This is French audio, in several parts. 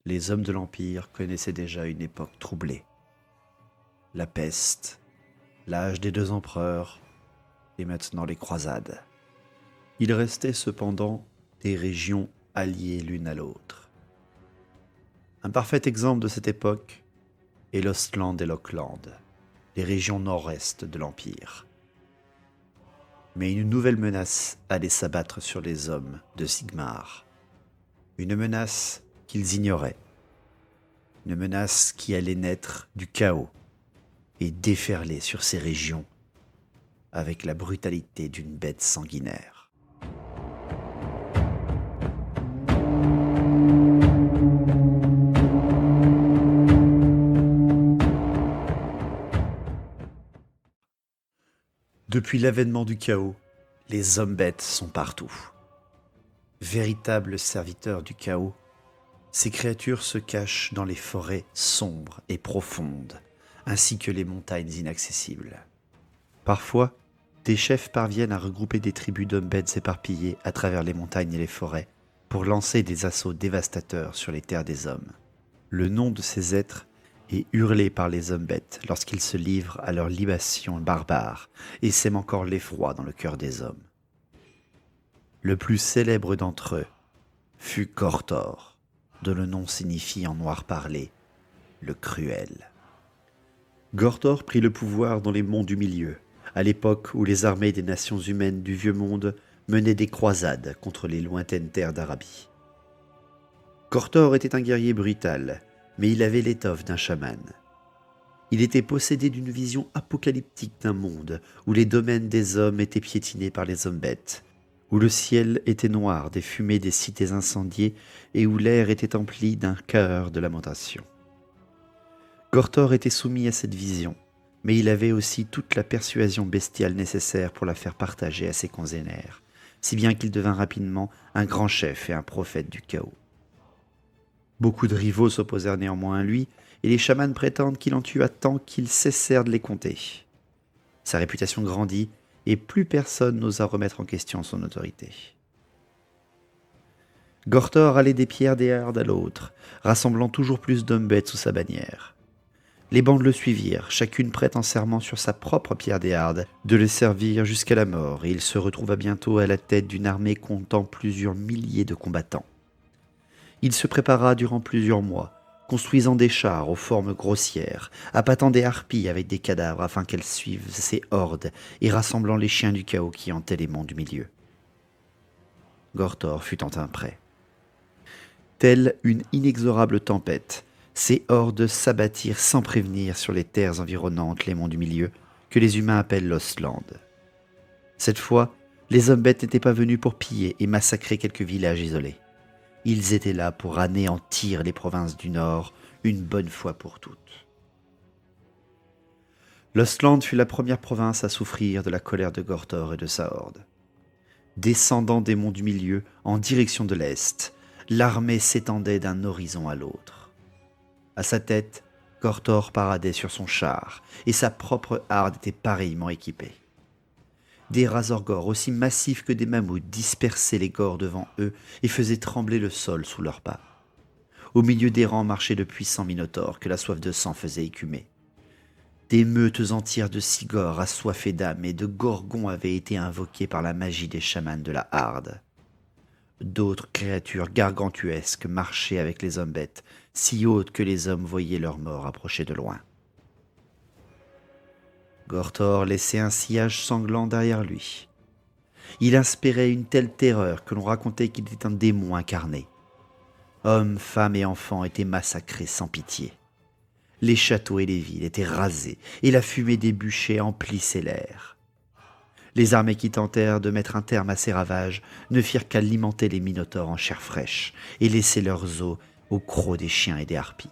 Les hommes de l'Empire connaissaient déjà une époque troublée. La peste, l'âge des deux empereurs et maintenant les croisades. Il restait cependant des régions alliées l'une à l'autre. Un parfait exemple de cette époque est l'Ostland et l'Ockland, les régions nord-est de l'Empire. Mais une nouvelle menace allait s'abattre sur les hommes de Sigmar. Une menace qu'ils ignoraient. Une menace qui allait naître du chaos et déferler sur ces régions avec la brutalité d'une bête sanguinaire. Depuis l'avènement du chaos, les hommes-bêtes sont partout. Véritables serviteurs du chaos, ces créatures se cachent dans les forêts sombres et profondes, ainsi que les montagnes inaccessibles. Parfois, des chefs parviennent à regrouper des tribus d'hommes-bêtes éparpillées à travers les montagnes et les forêts pour lancer des assauts dévastateurs sur les terres des hommes. Le nom de ces êtres est hurlé par les hommes-bêtes lorsqu'ils se livrent à leurs libations barbares et sèment encore l'effroi dans le cœur des hommes. Le plus célèbre d'entre eux fut Gortor, dont le nom signifie en noir parlé le cruel. Gortor prit le pouvoir dans les monts du milieu, à l'époque où les armées des nations humaines du Vieux Monde menaient des croisades contre les lointaines terres d'Arabie. Gortor était un guerrier brutal, mais il avait l'étoffe d'un chaman. Il était possédé d'une vision apocalyptique d'un monde où les domaines des hommes étaient piétinés par les hommes-bêtes, où le ciel était noir des fumées des cités incendiées et où l'air était empli d'un chœur de lamentation. Gortor était soumis à cette vision, mais il avait aussi toute la persuasion bestiale nécessaire pour la faire partager à ses congénères, si bien qu'il devint rapidement un grand chef et un prophète du chaos. Beaucoup de rivaux s'opposèrent néanmoins à lui, et les chamans prétendent qu'il en tua tant qu'ils cessèrent de les compter. Sa réputation grandit, et plus personne n'osa remettre en question son autorité. Gortor allait des pierres des hardes à l'autre, rassemblant toujours plus d'hommes-bêtes sous sa bannière. Les bandes le suivirent, chacune prête en serment sur sa propre pierre des hardes de le servir jusqu'à la mort, et il se retrouva bientôt à la tête d'une armée comptant plusieurs milliers de combattants. Il se prépara durant plusieurs mois, construisant des chars aux formes grossières, appâtant des harpies avec des cadavres afin qu'elles suivent ses hordes et rassemblant les chiens du chaos qui hantaient les monts du milieu. Gortor fut enfin prêt. Telle une inexorable tempête, ces hordes s'abattirent sans prévenir sur les terres environnantes les monts du milieu, que les humains appellent l'Ostland. Cette fois, les hommes-bêtes n'étaient pas venus pour piller et massacrer quelques villages isolés. Ils étaient là pour anéantir les provinces du Nord une bonne fois pour toutes. L'Ostland fut la première province à souffrir de la colère de Gortor et de sa horde. Descendant des monts du milieu en direction de l'Est, l'armée s'étendait d'un horizon à l'autre. À sa tête, Gortor paradait sur son char, et sa propre harde était pareillement équipée. Des Razorgors aussi massifs que des mammouths dispersaient les gores devant eux et faisaient trembler le sol sous leurs pas. Au milieu des rangs marchaient de puissants minotaures que la soif de sang faisait écumer. Des meutes entières de cigores assoiffés d'âme et de gorgons avaient été invoquées par la magie des chamans de la harde. D'autres créatures gargantuesques marchaient avec les hommes-bêtes, si hautes que les hommes voyaient leur mort approcher de loin. Gortor laissait un sillage sanglant derrière lui. Il inspirait une telle terreur que l'on racontait qu'il était un démon incarné. Hommes, femmes et enfants étaient massacrés sans pitié. Les châteaux et les villes étaient rasés, et la fumée des bûchers emplissait l'air. Les armées qui tentèrent de mettre un terme à ces ravages ne firent qu'alimenter les minotaures en chair fraîche et laisser leurs os au croc des chiens et des harpies.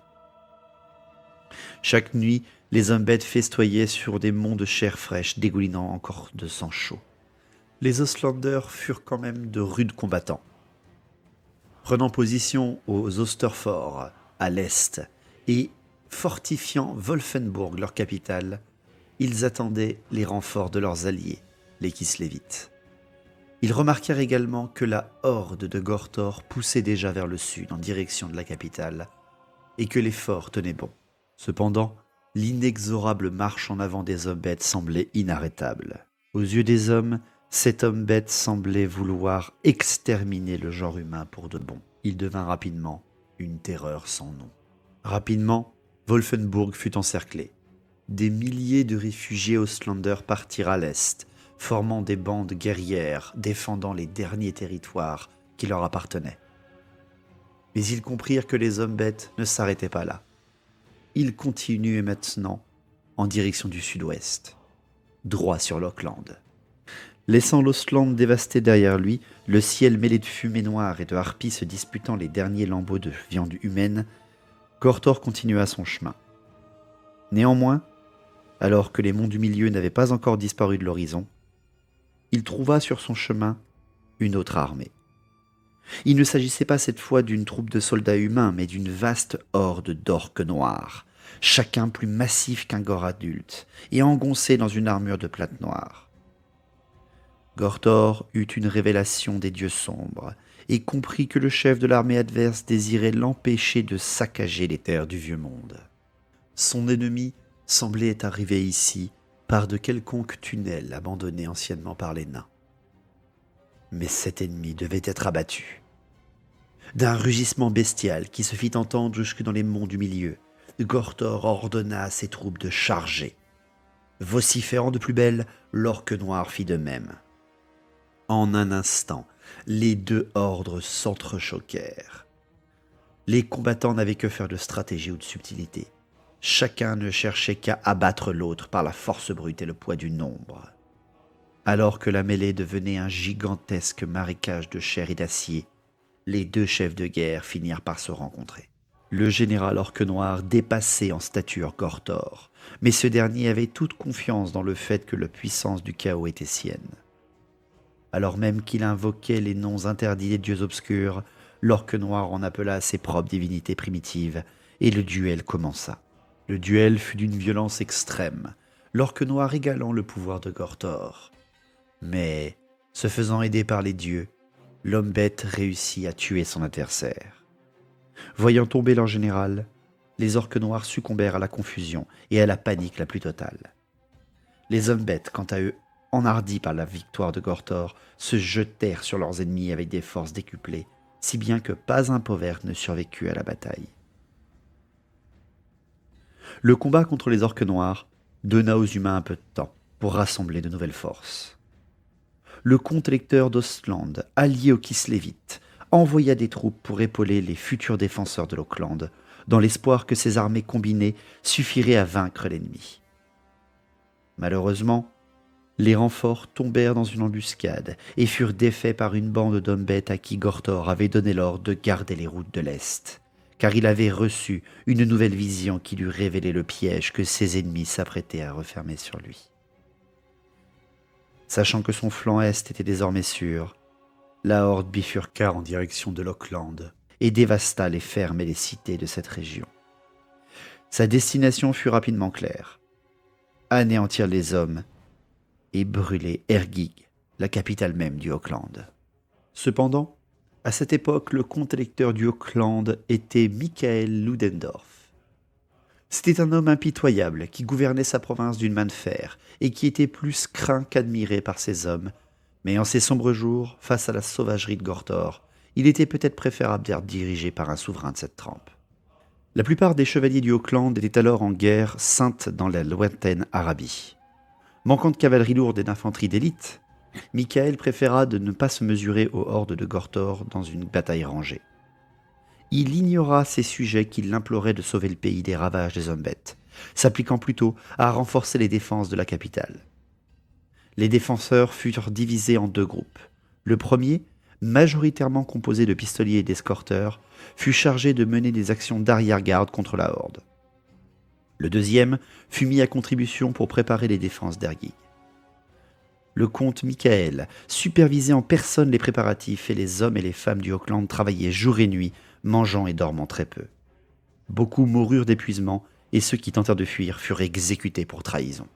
Chaque nuit, les hommes-bêtes festoyaient sur des monts de chair fraîche dégoulinant encore de sang chaud. Les Ostlanders furent quand même de rudes combattants. Prenant position aux Osterfors, à l'est, et fortifiant Wolfenburg, leur capitale, ils attendaient les renforts de leurs alliés, les Kislévites. Ils remarquèrent également que la horde de Gortor poussait déjà vers le sud en direction de la capitale, et que l'effort tenait bon. Cependant, l'inexorable marche en avant des hommes bêtes semblait inarrêtable. Aux yeux des hommes, cet homme bête semblait vouloir exterminer le genre humain pour de bon. Il devint rapidement une terreur sans nom. Rapidement, Wolfenburg fut encerclé. Des milliers de réfugiés Ostlanders partirent à l'est, formant des bandes guerrières défendant les derniers territoires qui leur appartenaient. Mais ils comprirent que les hommes bêtes ne s'arrêtaient pas là. Ils continuaient maintenant en direction du sud-ouest, droit sur l'Auckland. Laissant l'Ostland dévasté derrière lui, le ciel mêlé de fumée noire et de harpies se disputant les derniers lambeaux de viande humaine, Gortor continua son chemin. Néanmoins, alors que les monts du milieu n'avaient pas encore disparu de l'horizon, il trouva sur son chemin une autre armée. Il ne s'agissait pas cette fois d'une troupe de soldats humains, mais d'une vaste horde d'orques noirs, chacun plus massif qu'un gore adulte, et engoncé dans une armure de plate noire. Gortor eut une révélation des dieux sombres, et comprit que le chef de l'armée adverse désirait l'empêcher de saccager les terres du vieux monde. Son ennemi semblait être arrivé ici par de quelconques tunnels abandonnés anciennement par les nains. Mais cet ennemi devait être abattu. D'un rugissement bestial qui se fit entendre jusque dans les monts du milieu, Gortor ordonna à ses troupes de charger. Vociférant de plus belle, l'orque noir fit de même. En un instant, les deux ordres s'entrechoquèrent. Les combattants n'avaient que faire de stratégie ou de subtilité. Chacun ne cherchait qu'à abattre l'autre par la force brute et le poids du nombre. Alors que la mêlée devenait un gigantesque marécage de chair et d'acier, les deux chefs de guerre finirent par se rencontrer. Le général Orque Noir dépassait en stature Gortor, mais ce dernier avait toute confiance dans le fait que la puissance du chaos était sienne. Alors même qu'il invoquait les noms interdits des dieux obscurs, l'Orque Noir en appela à ses propres divinités primitives, et le duel commença. Le duel fut d'une violence extrême, l'Orque Noir égalant le pouvoir de Gortor. Mais, se faisant aider par les dieux, l'homme bête réussit à tuer son adversaire. Voyant tomber leur général, les orques noirs succombèrent à la confusion et à la panique la plus totale. Les hommes bêtes, quant à eux, enhardis par la victoire de Gortor, se jetèrent sur leurs ennemis avec des forces décuplées, si bien que pas un pauvre ne survécut à la bataille. Le combat contre les orques noirs donna aux humains un peu de temps pour rassembler de nouvelles forces. Le comte électeur d'Ostland, allié aux Kislevites, envoya des troupes pour épauler les futurs défenseurs de l'Auckland, dans l'espoir que ces armées combinées suffiraient à vaincre l'ennemi. Malheureusement, les renforts tombèrent dans une embuscade et furent défaits par une bande d'hommes bêtes à qui Gortor avait donné l'ordre de garder les routes de l'Est, car il avait reçu une nouvelle vision qui lui révélait le piège que ses ennemis s'apprêtaient à refermer sur lui. Sachant que son flanc est était désormais sûr, la horde bifurqua en direction de l'Auckland et dévasta les fermes et les cités de cette région. Sa destination fut rapidement claire: anéantir les hommes et brûler Ergig, la capitale même du Auckland. Cependant, à cette époque, le comte électeur du Auckland était Michael Ludendorff. C'était un homme impitoyable qui gouvernait sa province d'une main de fer et qui était plus craint qu'admiré par ses hommes, mais en ces sombres jours, face à la sauvagerie de Gortor, il était peut-être préférable d'être dirigé par un souverain de cette trempe. La plupart des chevaliers du Auckland étaient alors en guerre sainte dans la lointaine Arabie. Manquant de cavalerie lourde et d'infanterie d'élite, Michael préféra de ne pas se mesurer aux hordes de Gortor dans une bataille rangée. Il ignora ces sujets qui l'imploraient de sauver le pays des ravages des hommes bêtes, s'appliquant plutôt à renforcer les défenses de la capitale. Les défenseurs furent divisés en deux groupes. Le premier, majoritairement composé de pistoliers et d'escorteurs, fut chargé de mener des actions d'arrière-garde contre la horde. Le deuxième fut mis à contribution pour préparer les défenses d'Ergig. Le comte Michael supervisait en personne les préparatifs et les hommes et les femmes du Auckland travaillaient jour et nuit, mangeant et dormant très peu. Beaucoup moururent d'épuisement et ceux qui tentèrent de fuir furent exécutés pour trahison.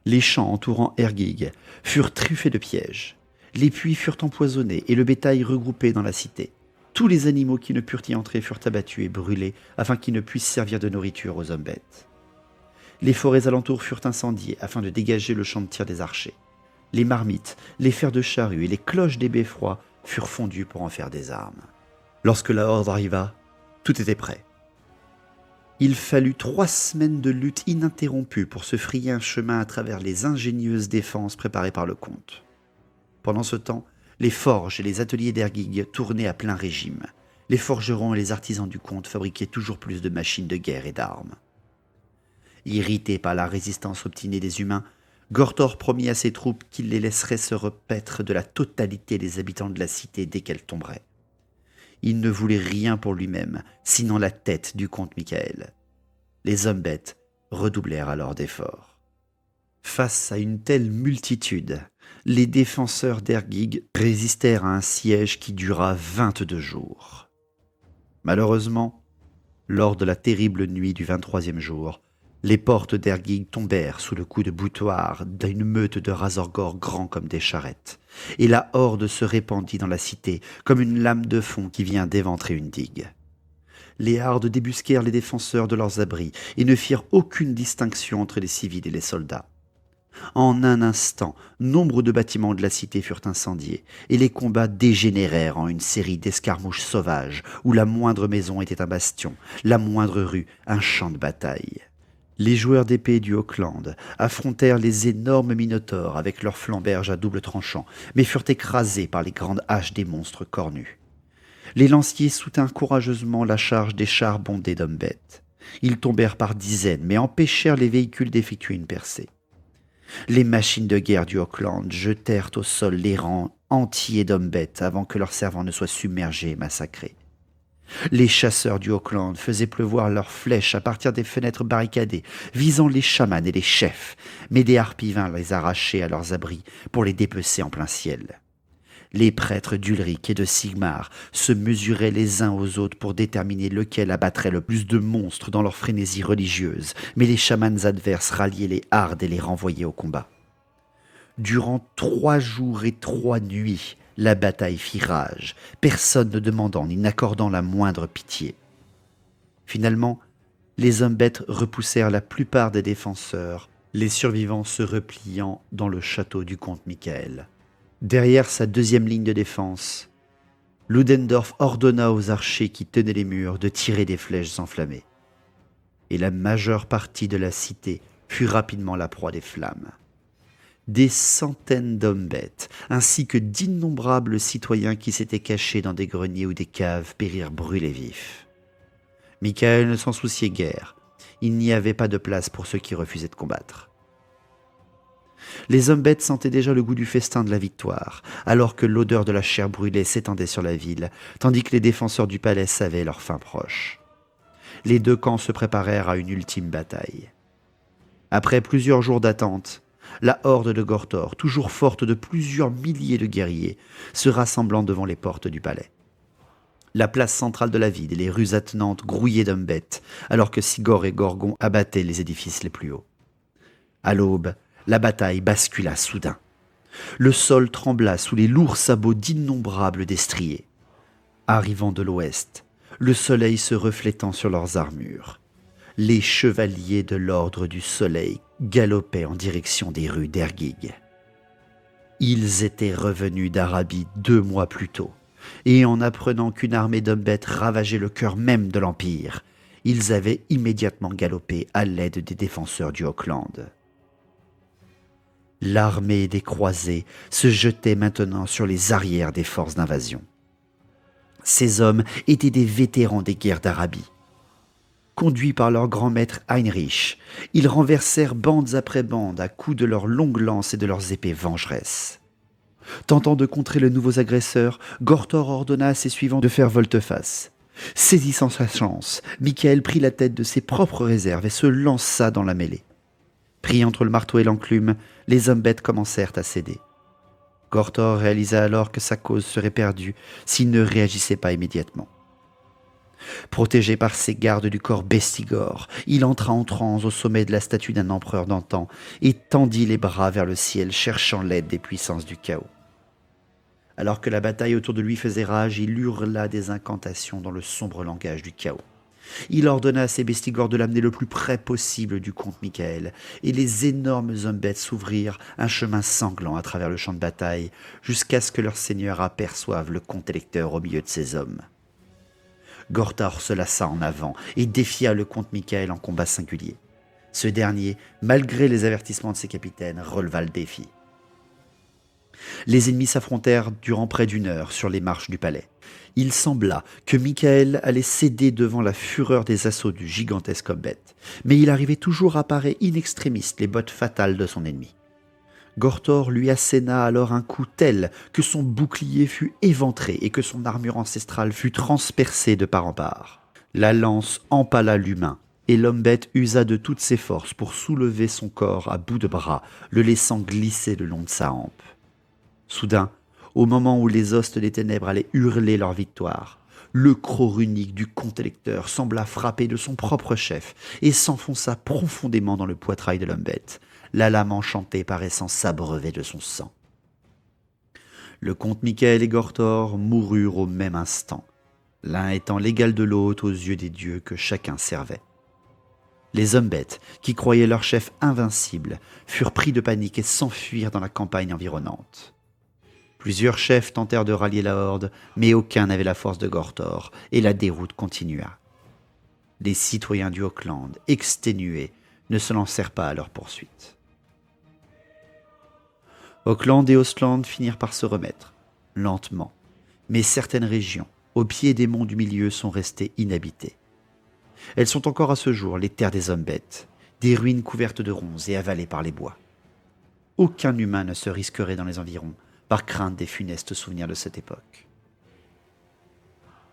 Les champs entourant Ergig furent truffés de pièges. Les puits furent empoisonnés et le bétail regroupé dans la cité. Tous les animaux qui ne purent y entrer furent abattus et brûlés, afin qu'ils ne puissent servir de nourriture aux hommes bêtes. Les forêts alentours furent incendiées, afin de dégager le champ de tir des archers. Les marmites, les fers de charrue et les cloches des beffrois furent fondus pour en faire des armes. Lorsque la horde arriva, tout était prêt. Il fallut 3 semaines de lutte ininterrompue pour se frayer un chemin à travers les ingénieuses défenses préparées par le comte. Pendant ce temps, les forges et les ateliers d'Ergig tournaient à plein régime. Les forgerons et les artisans du comte fabriquaient toujours plus de machines de guerre et d'armes. Irrité par la résistance obstinée des humains, Gortor promit à ses troupes qu'il les laisserait se repaître de la totalité des habitants de la cité dès qu'elle tomberait. Il ne voulait rien pour lui-même, sinon la tête du comte Michael. Les hommes bêtes redoublèrent alors d'efforts. Face à une telle multitude, les défenseurs d'Ergig résistèrent à un siège qui dura 22 jours. Malheureusement, lors de la terrible nuit du 23e jour, les portes d'Ergig tombèrent sous le coup de boutoir d'une meute de Razorgor grands comme des charrettes, et la horde se répandit dans la cité comme une lame de fond qui vient d'éventrer une digue. Les hardes débusquèrent les défenseurs de leurs abris et ne firent aucune distinction entre les civils et les soldats. En un instant, nombre de bâtiments de la cité furent incendiés, et les combats dégénérèrent en une série d'escarmouches sauvages où la moindre maison était un bastion, la moindre rue un champ de bataille. Les joueurs d'épée du Auckland affrontèrent les énormes minotaures avec leurs flamberges à double tranchant, mais furent écrasés par les grandes haches des monstres cornus. Les lanciers soutinrent courageusement la charge des chars bondés d'hommes bêtes. Ils tombèrent par dizaines, mais empêchèrent les véhicules d'effectuer une percée. Les machines de guerre du Auckland jetèrent au sol les rangs entiers d'hommes bêtes avant que leurs servants ne soient submergés et massacrés. Les chasseurs du Auckland faisaient pleuvoir leurs flèches à partir des fenêtres barricadées, visant les chamans et les chefs, mais des harpies vinrent les arracher à leurs abris pour les dépecer en plein ciel. Les prêtres d'Ulric et de Sigmar se mesuraient les uns aux autres pour déterminer lequel abattrait le plus de monstres dans leur frénésie religieuse, mais les chamans adverses ralliaient les hardes et les renvoyaient au combat. Durant 3 jours et 3 nuits, la bataille fit rage, personne ne demandant ni n'accordant la moindre pitié. Finalement, les hommes bêtes repoussèrent la plupart des défenseurs, les survivants se repliant dans le château du comte Michael. Derrière sa 2e ligne de défense, Ludendorff ordonna aux archers qui tenaient les murs de tirer des flèches enflammées. Et la majeure partie de la cité fut rapidement la proie des flammes. Des centaines d'hommes bêtes, ainsi que d'innombrables citoyens qui s'étaient cachés dans des greniers ou des caves, périrent brûlés vifs. Michael ne s'en souciait guère. Il n'y avait pas de place pour ceux qui refusaient de combattre. Les hommes bêtes sentaient déjà le goût du festin de la victoire, alors que l'odeur de la chair brûlée s'étendait sur la ville, tandis que les défenseurs du palais savaient leur fin proche. Les 2 camps se préparèrent à une ultime bataille. Après plusieurs jours d'attente, la horde de Gortor, toujours forte de plusieurs milliers de guerriers, se rassemblant devant les portes du palais. La place centrale de la ville et les rues attenantes grouillaient d'hommes bêtes, alors que Sigor et Gorgon abattaient les édifices les plus hauts. À l'aube, la bataille bascula soudain. Le sol trembla sous les lourds sabots d'innombrables destriers. Arrivant de l'ouest, le soleil se reflétant sur leurs armures, les chevaliers de l'ordre du soleil galopaient en direction des rues d'Ergig. Ils étaient revenus d'Arabie 2 mois plus tôt, et en apprenant qu'une armée d'hommes bêtes ravageait le cœur même de l'Empire, ils avaient immédiatement galopé à l'aide des défenseurs du Auckland. L'armée des croisés se jetait maintenant sur les arrières des forces d'invasion. Ces hommes étaient des vétérans des guerres d'Arabie. Conduits par leur grand maître Heinrich, ils renversèrent bandes après bandes à coups de leurs longues lances et de leurs épées vengeresses. Tentant de contrer les nouveaux agresseurs, Gortor ordonna à ses suivants de faire volte-face. Saisissant sa chance, Michael prit la tête de ses propres réserves et se lança dans la mêlée. Pris entre le marteau et l'enclume, les hommes bêtes commencèrent à céder. Gortor réalisa alors que sa cause serait perdue s'il ne réagissait pas immédiatement. Protégé par ses gardes du corps Bestigor, il entra en transe au sommet de la statue d'un empereur d'antan et tendit les bras vers le ciel cherchant l'aide des puissances du chaos. Alors que la bataille autour de lui faisait rage, il hurla des incantations dans le sombre langage du chaos. Il ordonna à ses bestigores de l'amener le plus près possible du comte Michael, et les énormes hommes-bêtes s'ouvrirent un chemin sanglant à travers le champ de bataille, jusqu'à ce que leur seigneur aperçoive le comte électeur au milieu de ses hommes. Gortar se lassa en avant et défia le comte Michael en combat singulier. Ce dernier, malgré les avertissements de ses capitaines, releva le défi. Les ennemis s'affrontèrent durant près d'une heure sur les marches du palais. Il sembla que Michael allait céder devant la fureur des assauts du gigantesque hobbit, mais il arrivait toujours à parer in extremis les bottes fatales de son ennemi. Gortor lui asséna alors un coup tel que son bouclier fut éventré et que son armure ancestrale fut transpercée de part en part. La lance empala l'humain, et l'homme-bête usa de toutes ses forces pour soulever son corps à bout de bras, le laissant glisser le long de sa hampe. Soudain, au moment où les hostes des ténèbres allaient hurler leur victoire, le croc runique du comte électeur sembla frapper de son propre chef et s'enfonça profondément dans le poitrail de l'homme-bête, la lame enchantée paraissant s'abreuver de son sang. Le comte Michael et Gortor moururent au même instant, l'un étant l'égal de l'autre aux yeux des dieux que chacun servait. Les hommes-bêtes, qui croyaient leur chef invincible, furent pris de panique et s'enfuirent dans la campagne environnante. Plusieurs chefs tentèrent de rallier la horde, mais aucun n'avait la force de Gortor, et la déroute continua. Les citoyens du Auckland, exténués, ne se lancèrent pas à leur poursuite. Auckland et Ostland finirent par se remettre, lentement, mais certaines régions, au pied des monts du milieu, sont restées inhabitées. Elles sont encore à ce jour les terres des hommes-bêtes, des ruines couvertes de ronces et avalées par les bois. Aucun humain ne se risquerait dans les environs, par crainte des funestes souvenirs de cette époque.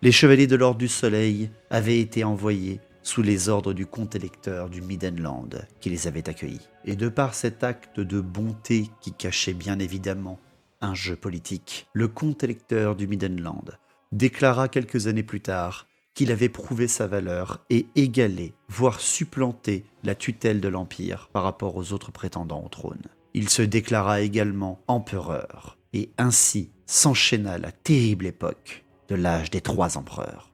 Les chevaliers de l'Ordre du Soleil avaient été envoyés sous les ordres du comte électeur du Middenland qui les avait accueillis. Et de par cet acte de bonté qui cachait bien évidemment un jeu politique, le comte électeur du Middenland déclara quelques années plus tard qu'il avait prouvé sa valeur et égalé, voire supplanté la tutelle de l'Empire par rapport aux autres prétendants au trône. Il se déclara également empereur, et ainsi s'enchaîna la terrible époque de l'âge des 3 empereurs.